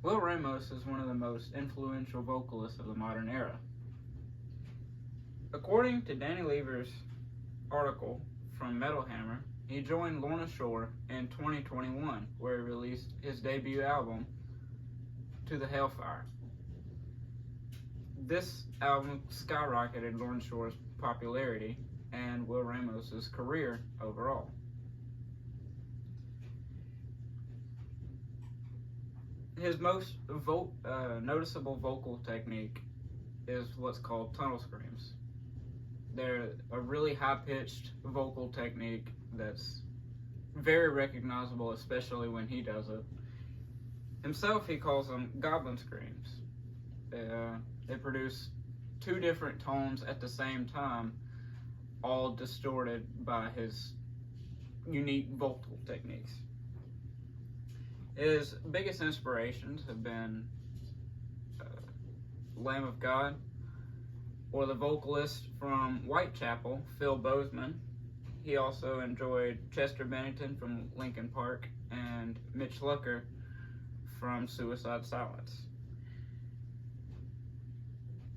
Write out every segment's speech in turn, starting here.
Will Ramos is one of the most influential vocalists of the modern era. According to Danny Lever's article from Metal Hammer, he joined Lorna Shore in 2021, where he released his debut album, To the Hellfire. This album skyrocketed Lorna Shore's popularity and Will Ramos's career overall. His most noticeable vocal technique is what's called tunnel screams. They're a really high-pitched vocal technique that's very recognizable, especially when he does it. Himself, he calls them goblin screams. They produce two different tones at the same time, all distorted by his unique vocal techniques. His biggest inspirations have been Lamb of God, or the vocalist from Whitechapel, Phil Bozeman. He also enjoyed Chester Bennington from Linkin Park and Mitch Lucker from Suicide Silence.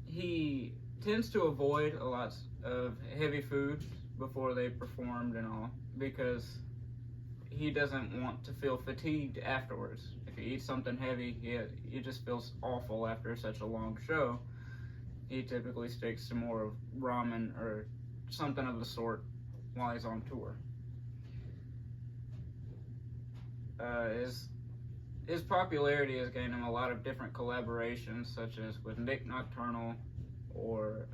He tends to avoid a lot of heavy food before they performed and all, because he doesn't want to feel fatigued afterwards. If he eats something heavy, he just feels awful after such a long show. He typically sticks to more of ramen or something of the sort while he's on tour. His popularity has gained him a lot of different collaborations, such as with Nick Nocturnal or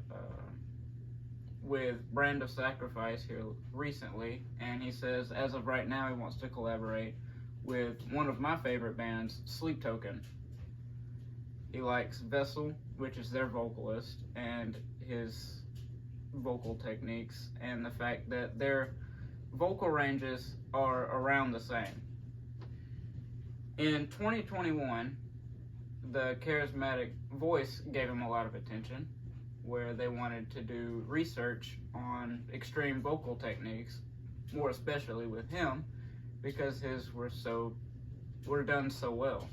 with Brand of Sacrifice here recently, and he says as of right now he wants to collaborate with one of my favorite bands, Sleep Token. He likes Vessel, which is their vocalist, and his vocal techniques, and the fact that their vocal ranges are around the same. In 2021, the Charismatic Voice gave him a lot of attention, where they wanted to do research on extreme vocal techniques, more especially with him, because his were done so well.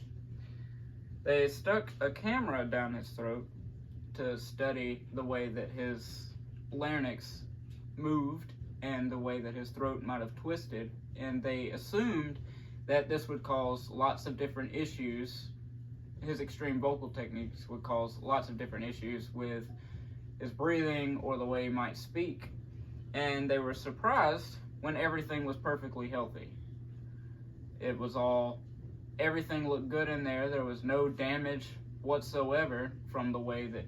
They stuck a camera down his throat to study the way that his larynx moved and the way that his throat might have twisted, and they assumed that this would cause lots of different issues. His extreme vocal techniques would cause lots of different issues with his breathing or the way he might speak, and they were surprised when everything was perfectly healthy. Everything looked good in there. There was no damage whatsoever from the way that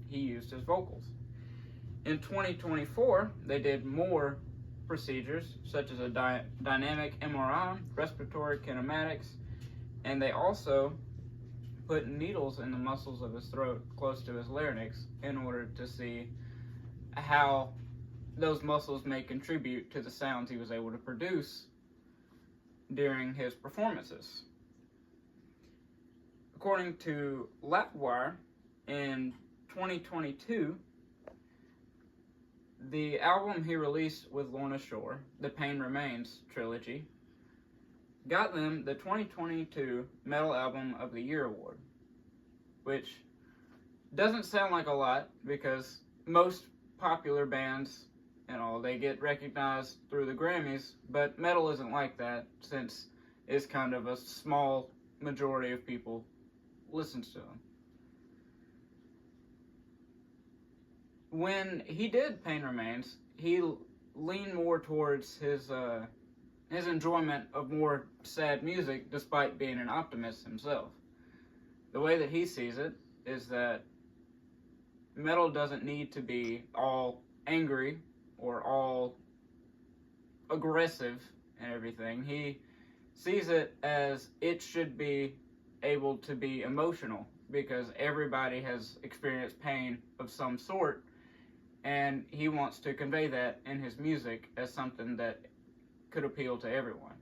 he used his vocals. In 2024, they did more procedures, such as a dynamic MRI, respiratory kinematics, and they also put needles in the muscles of his throat close to his larynx in order to see how those muscles may contribute to the sounds he was able to produce during his performances. According to Lapwire, in 2022, the album he released with Lorna Shore, The Pain Remains trilogy, got them the 2022 Metal Album of the Year award, which doesn't sound like a lot because most popular bands and all, they get recognized through the Grammys, but metal isn't like that, since it's kind of a small majority of people listens to them. When he did Pain Remains, he leaned more towards his enjoyment of more sad music, despite being an optimist himself. The way that he sees it is that metal doesn't need to be all angry or all aggressive and everything. He sees it as it should be able to be emotional, because everybody has experienced pain of some sort, and he wants to convey that in his music as something that could appeal to everyone.